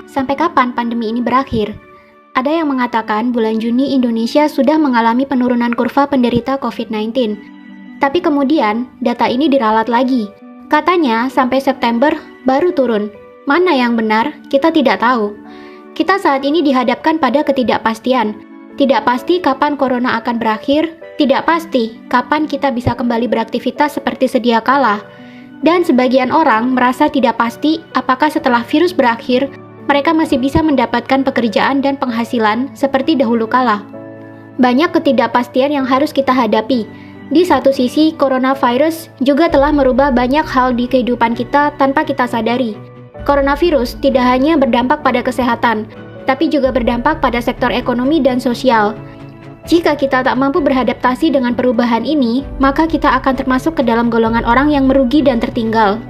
Sampai kapan pandemi ini berakhir? Ada yang mengatakan bulan Juni Indonesia sudah mengalami penurunan kurva penderita COVID-19. Tapi kemudian data ini diralat lagi. Katanya sampai September baru turun. Mana yang benar? Kita tidak tahu. Kita saat ini dihadapkan pada ketidakpastian. Tidak pasti kapan corona akan berakhir, tidak pasti kapan kita bisa kembali beraktivitas seperti sedia kala. Dan sebagian orang merasa tidak pasti apakah setelah virus berakhir, mereka masih bisa mendapatkan pekerjaan dan penghasilan seperti dahulu kala. Banyak ketidakpastian yang harus kita hadapi. Di satu sisi, coronavirus juga telah merubah banyak hal di kehidupan kita tanpa kita sadari. Coronavirus tidak hanya berdampak pada kesehatan, tapi juga berdampak pada sektor ekonomi dan sosial. Jika kita tak mampu beradaptasi dengan perubahan ini, maka kita akan termasuk ke dalam golongan orang yang merugi dan tertinggal.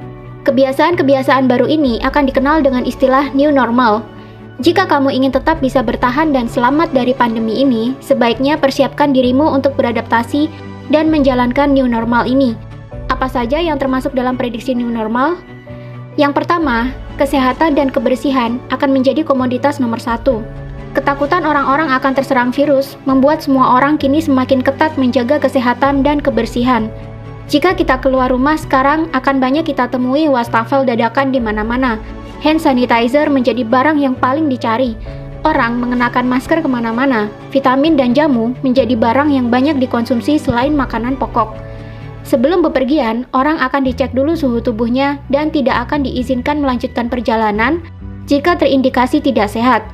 Kebiasaan-kebiasaan baru ini akan dikenal dengan istilah new normal. Jika kamu ingin tetap bisa bertahan dan selamat dari pandemi ini, sebaiknya persiapkan dirimu untuk beradaptasi dan menjalankan new normal ini. Apa saja yang termasuk dalam prediksi new normal? Yang pertama, kesehatan dan kebersihan akan menjadi komoditas nomor 1. Ketakutan orang-orang akan terserang virus membuat semua orang kini semakin ketat menjaga kesehatan dan kebersihan. Jika kita keluar rumah sekarang, akan banyak kita temui wastafel dadakan di mana-mana. Hand sanitizer menjadi barang yang paling dicari. Orang mengenakan masker kemana-mana. Vitamin dan jamu menjadi barang yang banyak dikonsumsi selain makanan pokok. Sebelum bepergian, orang akan dicek dulu suhu tubuhnya dan tidak akan diizinkan melanjutkan perjalanan jika terindikasi tidak sehat.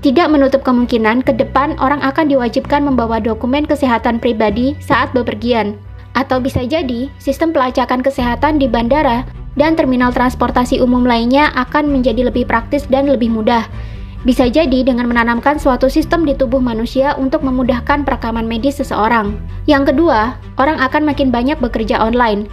Tidak menutup kemungkinan ke depan orang akan diwajibkan membawa dokumen kesehatan pribadi saat bepergian. Atau bisa jadi, sistem pelacakan kesehatan di bandara dan terminal transportasi umum lainnya akan menjadi lebih praktis dan lebih mudah. Bisa jadi dengan menanamkan suatu sistem di tubuh manusia untuk memudahkan perekaman medis seseorang. Yang kedua, orang akan makin banyak bekerja online.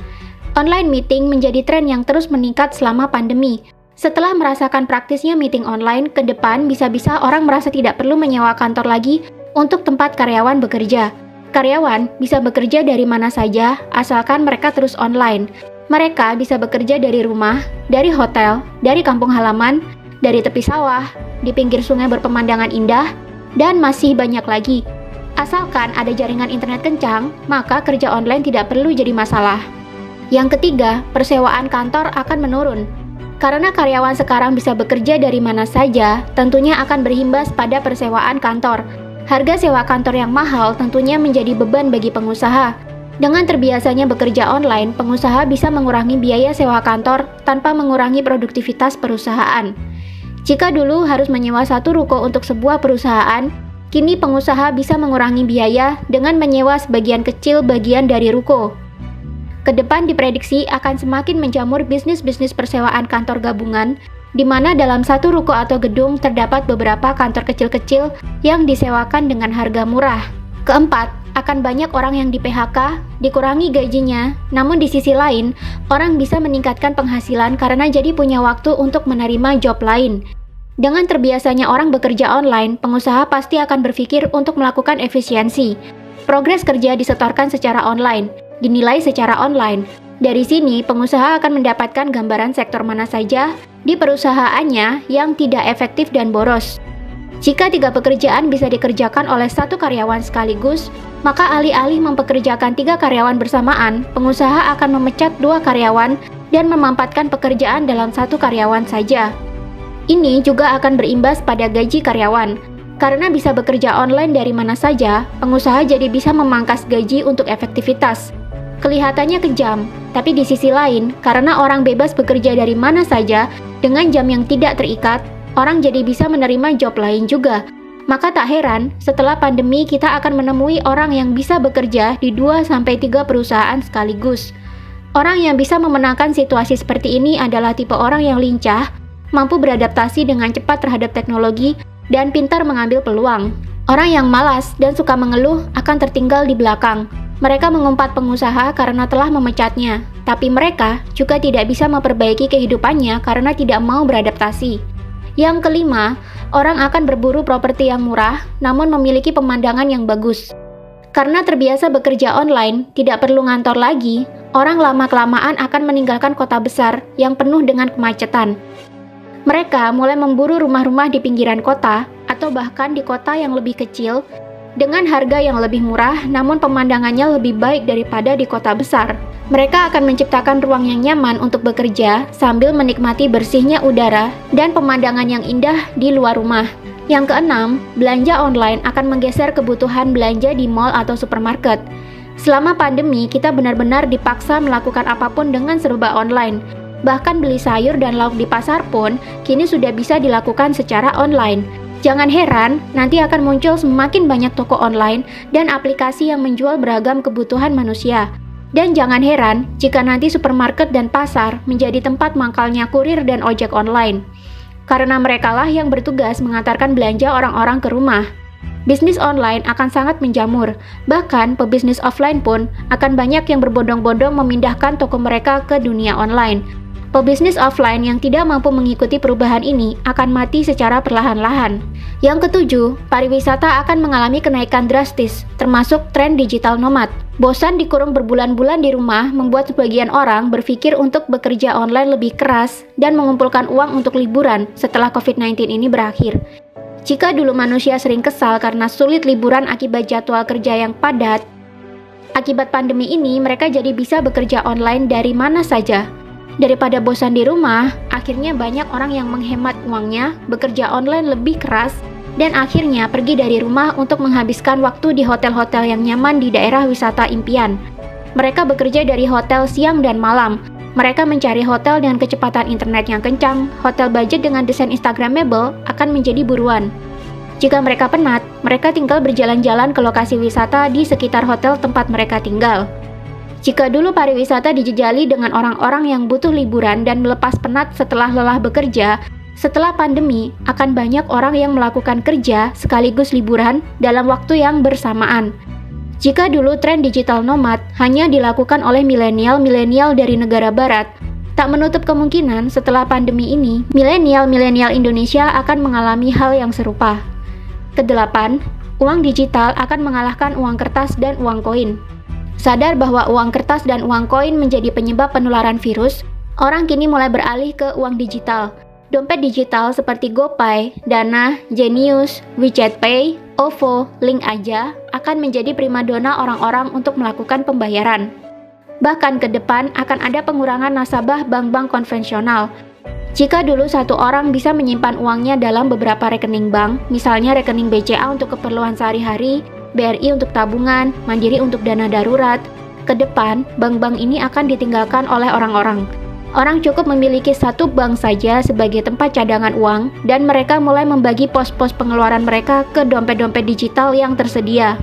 Online meeting menjadi tren yang terus meningkat selama pandemi. Setelah merasakan praktisnya meeting online, ke depan bisa-bisa orang merasa tidak perlu menyewa kantor lagi untuk tempat karyawan bekerja. Karyawan bisa bekerja dari mana saja, asalkan mereka terus online. Mereka bisa bekerja dari rumah, dari hotel, dari kampung halaman, dari tepi sawah, di pinggir sungai berpemandangan indah, dan masih banyak lagi. Asalkan ada jaringan internet kencang, maka kerja online tidak perlu jadi masalah. Yang ketiga, persewaan kantor akan menurun. Karena karyawan sekarang bisa bekerja dari mana saja, tentunya akan berimbas pada persewaan kantor. Harga sewa kantor yang mahal tentunya menjadi beban bagi pengusaha. Dengan terbiasanya bekerja online, pengusaha bisa mengurangi biaya sewa kantor tanpa mengurangi produktivitas perusahaan. Jika dulu harus menyewa satu ruko untuk sebuah perusahaan, kini pengusaha bisa mengurangi biaya dengan menyewa sebagian kecil bagian dari ruko. Kedepan diprediksi akan semakin menjamur bisnis-bisnis persewaan kantor gabungan, di mana dalam satu ruko atau gedung terdapat beberapa kantor kecil-kecil yang disewakan dengan harga murah. Keempat, akan banyak orang yang di-PHK, dikurangi gajinya, namun di sisi lain, orang bisa meningkatkan penghasilan karena jadi punya waktu untuk menerima job lain. Dengan terbiasanya orang bekerja online, pengusaha pasti akan berpikir untuk melakukan efisiensi. Progres kerja disetorkan secara online, dinilai secara online. Dari sini, pengusaha akan mendapatkan gambaran sektor mana saja di perusahaannya yang tidak efektif dan boros. Jika 3 pekerjaan bisa dikerjakan oleh 1 karyawan sekaligus, maka alih-alih mempekerjakan 3 karyawan bersamaan, pengusaha akan memecat 2 karyawan dan memampatkan pekerjaan dalam 1 karyawan saja. Ini juga akan berimbas pada gaji karyawan. Karena bisa bekerja online dari mana saja, pengusaha jadi bisa memangkas gaji untuk efektivitas. Kelihatannya kejam, tapi di sisi lain, karena orang bebas bekerja dari mana saja dengan jam yang tidak terikat, orang jadi bisa menerima job lain juga. Maka tak heran, setelah pandemi kita akan menemui orang yang bisa bekerja di 2-3 perusahaan sekaligus. Orang yang bisa memenangkan situasi seperti ini adalah tipe orang yang lincah, mampu beradaptasi dengan cepat terhadap teknologi, dan pintar mengambil peluang. Orang yang malas dan suka mengeluh akan tertinggal di belakang. Mereka mengumpat pengusaha karena telah memecatnya, tapi mereka juga tidak bisa memperbaiki kehidupannya karena tidak mau beradaptasi. Yang kelima, orang akan berburu properti yang murah namun memiliki pemandangan yang bagus. Karena terbiasa bekerja online, tidak perlu ngantor lagi, orang lama-kelamaan akan meninggalkan kota besar yang penuh dengan kemacetan. Mereka mulai memburu rumah-rumah di pinggiran kota atau bahkan di kota yang lebih kecil dengan harga yang lebih murah namun pemandangannya lebih baik daripada di kota besar. Mereka akan menciptakan ruang yang nyaman untuk bekerja sambil menikmati bersihnya udara dan pemandangan yang indah di luar rumah. Yang keenam, belanja online akan menggeser kebutuhan belanja di mall atau supermarket. Selama pandemi, kita benar-benar dipaksa melakukan apapun dengan serba online. Bahkan beli sayur dan lauk di pasar pun kini sudah bisa dilakukan secara online. Jangan heran, nanti akan muncul semakin banyak toko online dan aplikasi yang menjual beragam kebutuhan manusia. Dan jangan heran jika nanti supermarket dan pasar menjadi tempat mangkalnya kurir dan ojek online. Karena merekalah yang bertugas mengantarkan belanja orang-orang ke rumah. Bisnis online akan sangat menjamur, bahkan pebisnis offline pun akan banyak yang berbondong-bondong memindahkan toko mereka ke dunia online. Pebisnis offline yang tidak mampu mengikuti perubahan ini akan mati secara perlahan-lahan. Yang ketujuh, pariwisata akan mengalami kenaikan drastis, termasuk tren digital nomad. Bosan dikurung berbulan-bulan di rumah membuat sebagian orang berpikir untuk bekerja online lebih keras dan mengumpulkan uang untuk liburan setelah COVID-19 ini berakhir. Jika dulu manusia sering kesal karena sulit liburan akibat jadwal kerja yang padat, akibat pandemi ini mereka jadi bisa bekerja online dari mana saja. Daripada bosan di rumah, akhirnya banyak orang yang menghemat uangnya, bekerja online lebih keras, dan akhirnya pergi dari rumah untuk menghabiskan waktu di hotel-hotel yang nyaman di daerah wisata impian. Mereka bekerja dari hotel siang dan malam. Mereka mencari hotel dengan kecepatan internet yang kencang, hotel budget dengan desain Instagramable akan menjadi buruan. Jika mereka penat, mereka tinggal berjalan-jalan ke lokasi wisata di sekitar hotel tempat mereka tinggal. Jika dulu pariwisata dijejali dengan orang-orang yang butuh liburan dan melepas penat setelah lelah bekerja, setelah pandemi akan banyak orang yang melakukan kerja sekaligus liburan dalam waktu yang bersamaan. Jika dulu tren digital nomad hanya dilakukan oleh milenial-milenial dari negara barat, tak menutup kemungkinan setelah pandemi ini, milenial-milenial Indonesia akan mengalami hal yang serupa. Kedelapan, uang digital akan mengalahkan uang kertas dan uang koin. Sadar bahwa uang kertas dan uang koin menjadi penyebab penularan virus, orang kini mulai beralih ke uang digital. Dompet digital seperti GoPay, Dana, Genius, WeChat Pay, OVO, Link Aja akan menjadi primadona orang-orang untuk melakukan pembayaran. Bahkan ke depan akan ada pengurangan nasabah bank-bank konvensional. Jika dulu satu orang bisa menyimpan uangnya dalam beberapa rekening bank, misalnya rekening BCA untuk keperluan sehari-hari, BRI untuk tabungan, Mandiri untuk dana darurat. Ke depan, bank-bank ini akan ditinggalkan oleh orang-orang. Orang cukup memiliki satu bank saja sebagai tempat cadangan uang, dan mereka mulai membagi pos-pos pengeluaran mereka ke dompet-dompet digital yang tersedia.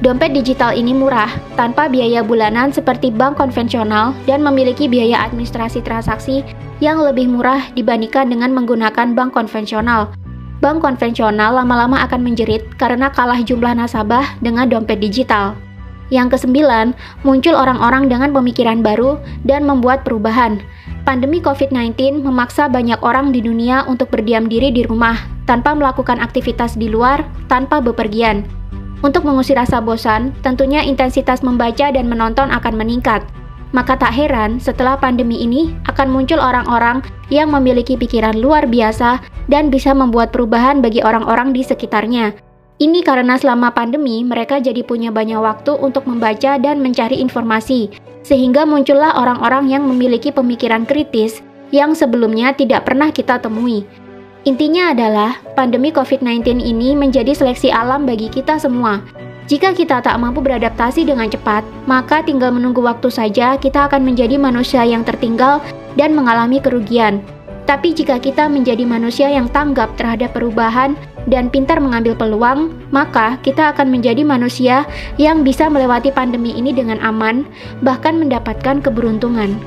Dompet digital ini murah, tanpa biaya bulanan seperti bank konvensional, dan memiliki biaya administrasi transaksi yang lebih murah dibandingkan dengan menggunakan bank konvensional. Bank konvensional lama-lama akan menjerit karena kalah jumlah nasabah dengan dompet digital. Yang kesembilan, muncul orang-orang dengan pemikiran baru dan membuat perubahan. Pandemi COVID-19 memaksa banyak orang di dunia untuk berdiam diri di rumah, tanpa melakukan aktivitas di luar, tanpa bepergian. Untuk mengusir rasa bosan, tentunya intensitas membaca dan menonton akan meningkat. Maka tak heran setelah pandemi ini akan muncul orang-orang yang memiliki pikiran luar biasa dan bisa membuat perubahan bagi orang-orang di sekitarnya. Ini karena selama pandemi mereka jadi punya banyak waktu untuk membaca dan mencari informasi, sehingga muncullah orang-orang yang memiliki pemikiran kritis yang sebelumnya tidak pernah kita temui. Intinya adalah pandemi COVID-19 ini menjadi seleksi alam bagi kita semua. Jika kita tak mampu beradaptasi dengan cepat, maka tinggal menunggu waktu saja kita akan menjadi manusia yang tertinggal dan mengalami kerugian. Tapi jika kita menjadi manusia yang tanggap terhadap perubahan dan pintar mengambil peluang, maka kita akan menjadi manusia yang bisa melewati pandemi ini dengan aman, bahkan mendapatkan keberuntungan.